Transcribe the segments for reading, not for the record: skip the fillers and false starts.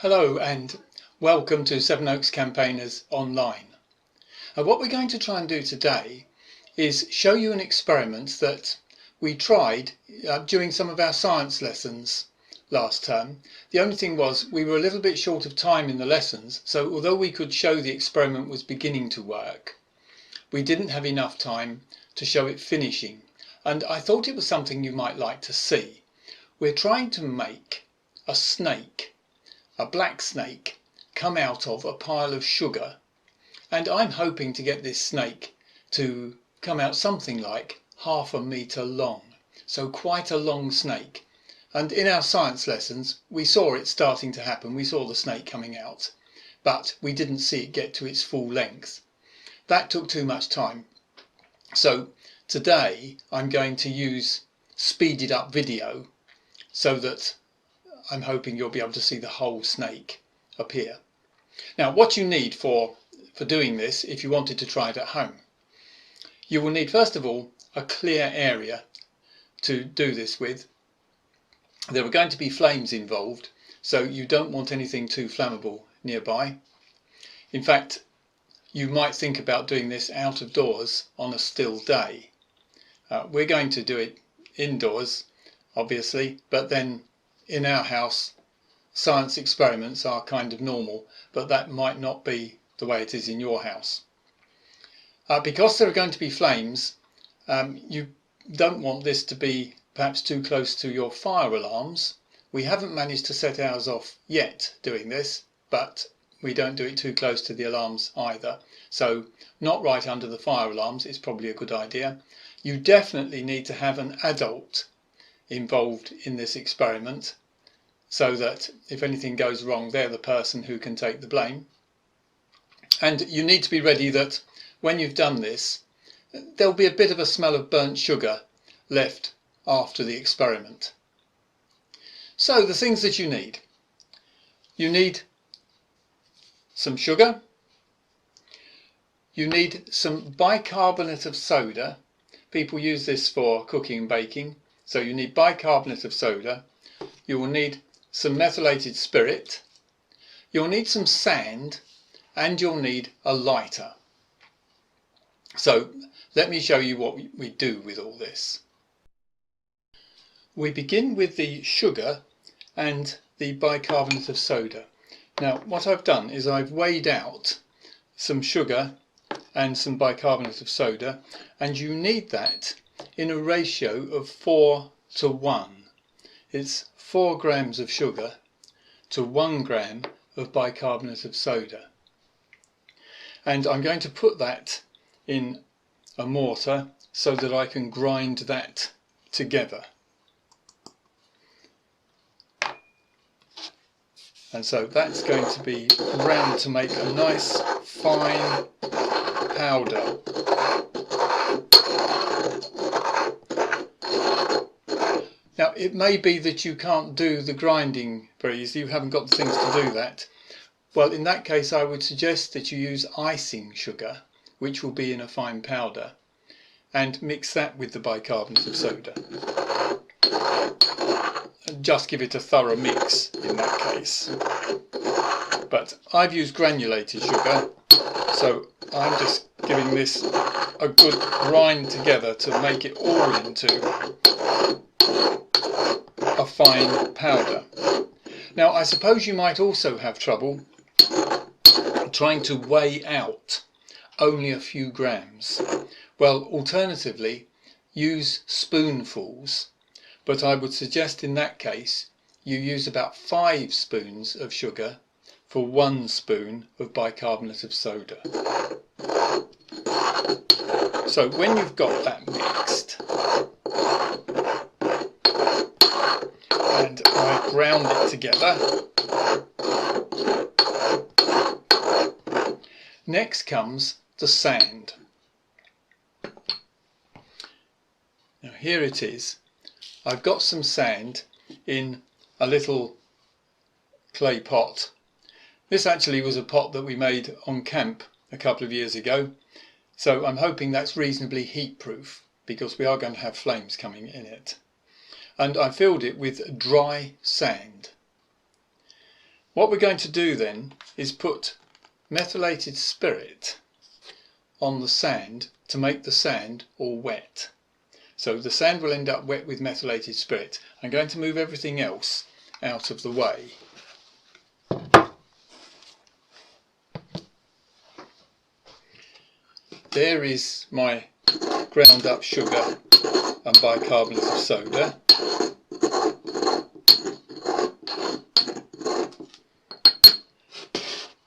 Hello and welcome to Sevenoaks Campaigners Online. What we're going to try and do today is show you an experiment that we tried during some of our science lessons last term. The only thing was we were a little bit short of time in the lessons, so although we could show the experiment was beginning to work, we didn't have enough time to show it finishing, and I thought it was something you might like to see. We're trying to make a snake, a black snake, come out of a pile of sugar, and I'm hoping to get this snake to come out something like 1/2 metre long, so quite a long snake. And in our science lessons we saw it starting to happen. We saw the snake coming out, but we didn't see it get to its full length. That took too much time, so today I'm going to use speeded up video so that I'm hoping you'll be able to see the whole snake appear. Now, what you need for doing this, if you wanted to try it at home, you will need first of all a clear area to do this with. There are going to be flames involved, so you don't want anything too flammable nearby. In fact, you might think about doing this out of doors on a still day. We're going to do it indoors, obviously, but then in our house science experiments are kind of normal, but that might not be the way it is in your house. Because there are going to be flames, you don't want this to be perhaps too close to your fire alarms. We haven't managed to set ours off yet doing this, but we don't do it too close to the alarms either. So not right under the fire alarms is probably a good idea. You definitely need to have an adult involved in this experiment, so that if anything goes wrong, they're the person who can take the blame. And you need to be ready that when you've done this, there'll be a bit of a smell of burnt sugar left after the experiment. So the things that you need some sugar, you need some bicarbonate of soda. People use this for cooking and baking, so you need bicarbonate of soda. You will need some methylated spirit, you'll need some sand, and you'll need a lighter. So let me show you what we do with all this. We begin with the sugar and the bicarbonate of soda. Now what I've done is I've weighed out some sugar and some bicarbonate of soda, and you need that in a ratio of 4:1. It's 4 grams of sugar to 1 gram of bicarbonate of soda. And I'm going to put that in a mortar so that I can grind that together. And so that's going to be ground to make a nice fine powder. Now it may be that you can't do the grinding very easily, you haven't got the things to do that. Well, in that case I would suggest that you use icing sugar, which will be in a fine powder, and mix that with the bicarbonate of soda. And just give it a thorough mix in that case. But I've used granulated sugar, so I'm just giving this a good grind together to make it all into a fine powder. Now I suppose you might also have trouble trying to weigh out only a few grams. Well, alternatively use spoonfuls, but I would suggest in that case you use about 5 spoons of sugar for 1 spoon of bicarbonate of soda. So when you've got that mixed, and I ground it together, next comes the sand. Now here it is. I've got some sand in a little clay pot. This actually was a pot that we made on camp a couple of years ago, so I'm hoping that's reasonably heat proof because we are going to have flames coming in it. And I filled it with dry sand. What we're going to do then is put methylated spirit on the sand to make the sand all wet. So the sand will end up wet with methylated spirit. I'm going to move everything else out of the way. There is my ground up sugar and bicarbonate of soda.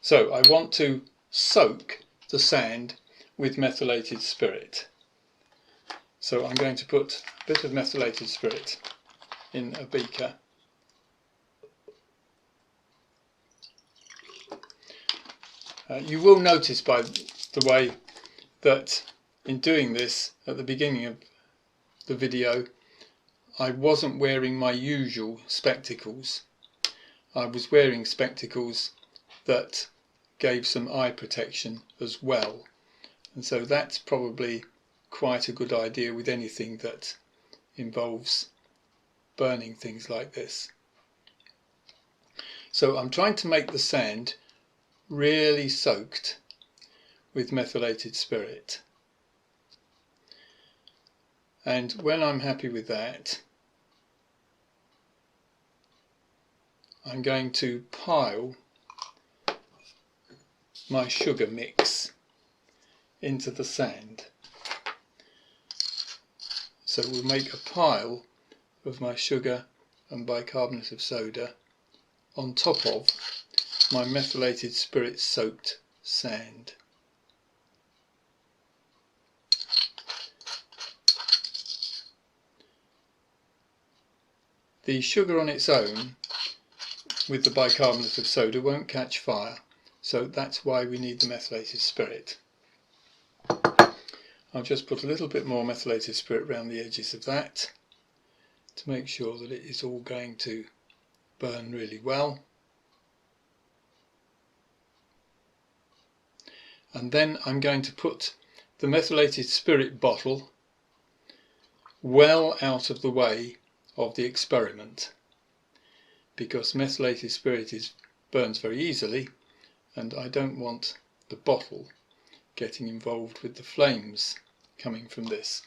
So I want to soak the sand with methylated spirit. So I'm going to put a bit of methylated spirit in a beaker. You will notice by the way that in doing this at the beginning of the video I wasn't wearing my usual spectacles. I was wearing spectacles that gave some eye protection as well, and so that's probably quite a good idea with anything that involves burning things like this. So I'm trying to make the sand really soaked with methylated spirit, and when I'm happy with that, I'm going to pile my sugar mix into the sand. So we'll make a pile of my sugar and bicarbonate of soda on top of my methylated spirit soaked sand. The sugar on its own with the bicarbonate of soda won't catch fire, so that's why we need the methylated spirit. I'll just put a little bit more methylated spirit around the edges of that to make sure that it is all going to burn really well. And then I'm going to put the methylated spirit bottle well out of the way of the experiment, because methylated spirit burns very easily and I don't want the bottle getting involved with the flames coming from this.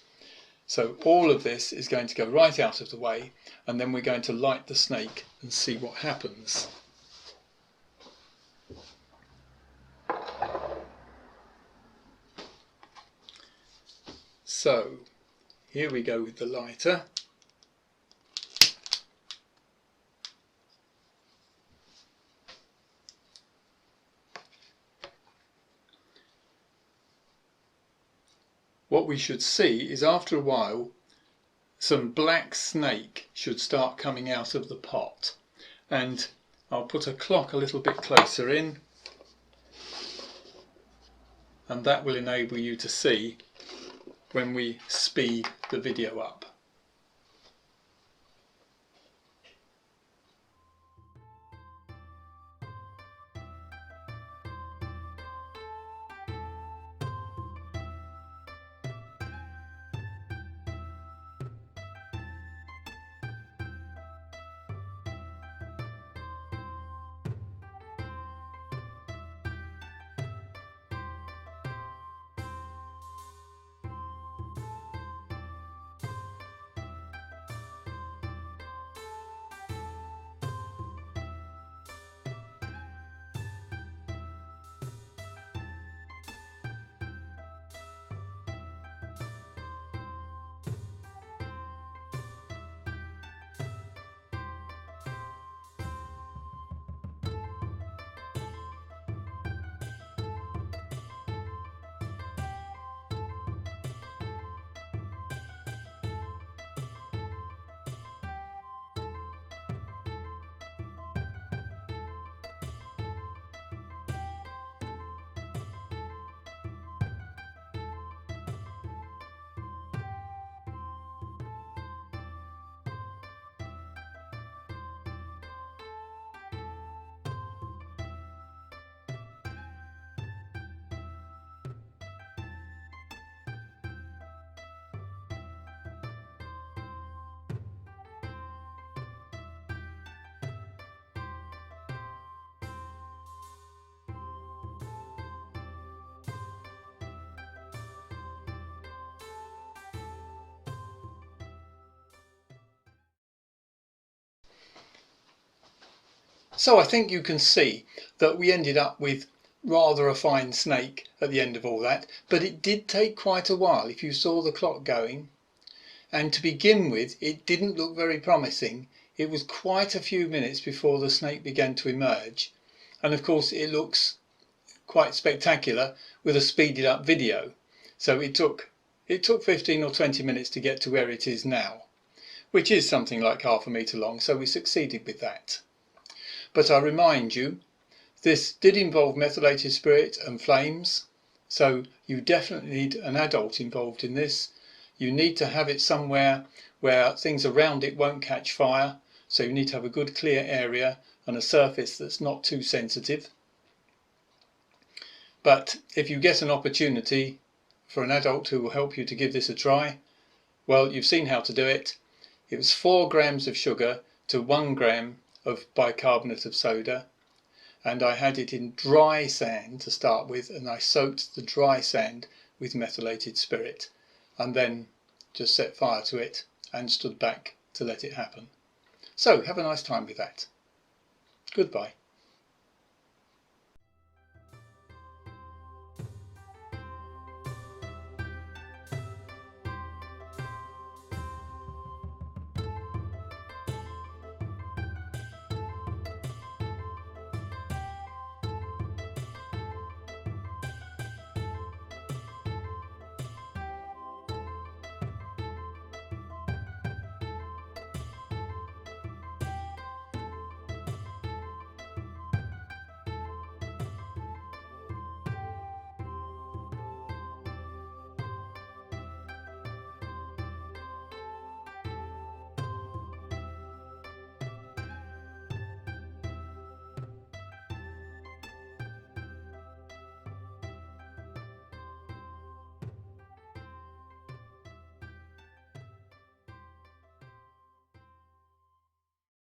So all of this is going to go right out of the way, and then we're going to light the snake and see what happens. So here we go with the lighter. What we should see is after a while some black snake should start coming out of the pot, and I'll put a clock a little bit closer in, and that will enable you to see when we speed the video up. So I think you can see that we ended up with rather a fine snake at the end of all that, but it did take quite a while if you saw the clock going. And to begin with, it didn't look very promising. It was quite a few minutes before the snake began to emerge. And of course it looks quite spectacular with a speeded up video. So it took 15 or 20 minutes to get to where it is now, which is something like half a metre long, so we succeeded with that. But I remind you, this did involve methylated spirit and flames, so you definitely need an adult involved in this. You need to have it somewhere where things around it won't catch fire, so you need to have a good clear area and a surface that's not too sensitive. But if you get an opportunity for an adult who will help you to give this a try, well, you've seen how to do it. It was 4 grams of sugar to 1 gram of bicarbonate of soda, and I had it in dry sand to start with, and I soaked the dry sand with methylated spirit and then just set fire to it and stood back to let it happen. So have a nice time with that. Goodbye.